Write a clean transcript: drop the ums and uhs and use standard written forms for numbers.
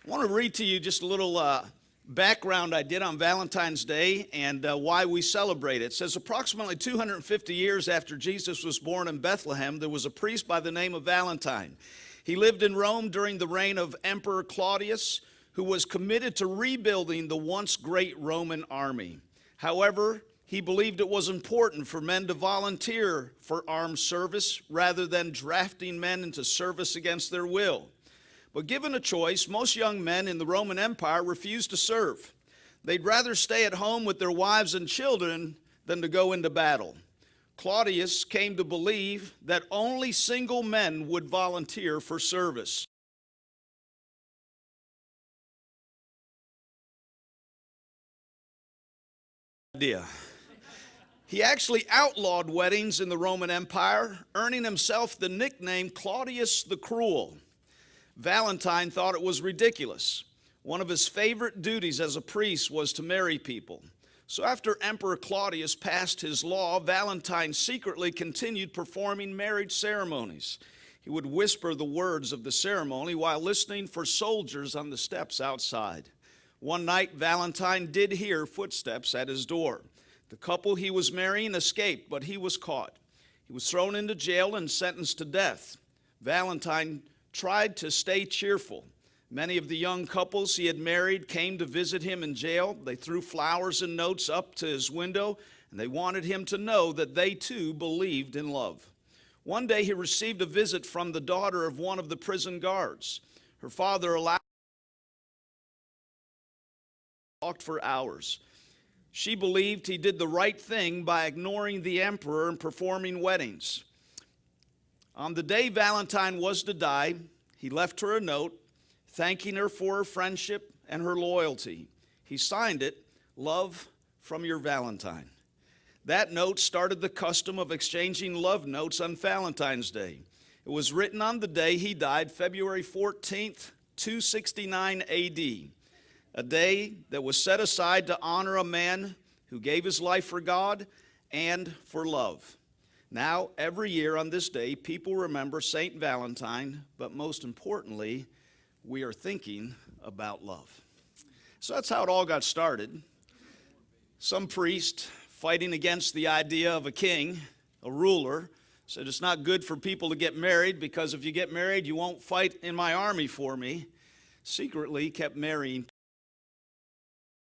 I want to read to you just a little background I did on Valentine's Day and why we celebrate it. It says approximately 250 years after Jesus was born in Bethlehem, there was a priest by the name of Valentine. He lived in Rome during the reign of Emperor Claudius, who was committed to rebuilding the once great Roman army. However, he believed it was important for men to volunteer for armed service rather than drafting men into service against their will. But given a choice, most young men in the Roman Empire refused to serve. They'd rather stay at home with their wives and children than to go into battle. Claudius came to believe that only single men would volunteer for service. He actually outlawed weddings in the Roman Empire, earning himself the nickname Claudius the Cruel. Valentine thought it was ridiculous. One of his favorite duties as a priest was to marry people. So after Emperor Claudius passed his law, Valentine secretly continued performing marriage ceremonies. He would whisper the words of the ceremony while listening for soldiers on the steps outside. One night, Valentine did hear footsteps at his door. The couple he was marrying escaped, but he was caught. He was thrown into jail and sentenced to death. Valentine tried to stay cheerful. Many of the young couples he had married came to visit him in jail. They threw flowers and notes up to his window, and they wanted him to know that they too believed in love. One day he received a visit from the daughter of one of the prison guards. Her father allowed talked for hours. She believed he did the right thing by ignoring the emperor and performing weddings. On the day Valentine was to die, he left her a note thanking her for her friendship and her loyalty. He signed it, "Love from your Valentine." That note started the custom of exchanging love notes on Valentine's Day. It was written on the day he died, February 14th, 269 AD, a day that was set aside to honor a man who gave his life for God and for love. Now, every year on this day, people remember St. Valentine, but most importantly, we are thinking about love. So that's how it all got started. Some priest fighting against the idea of a king, a ruler, said it's not good for people to get married because if you get married, you won't fight in my army for me. Secretly kept marrying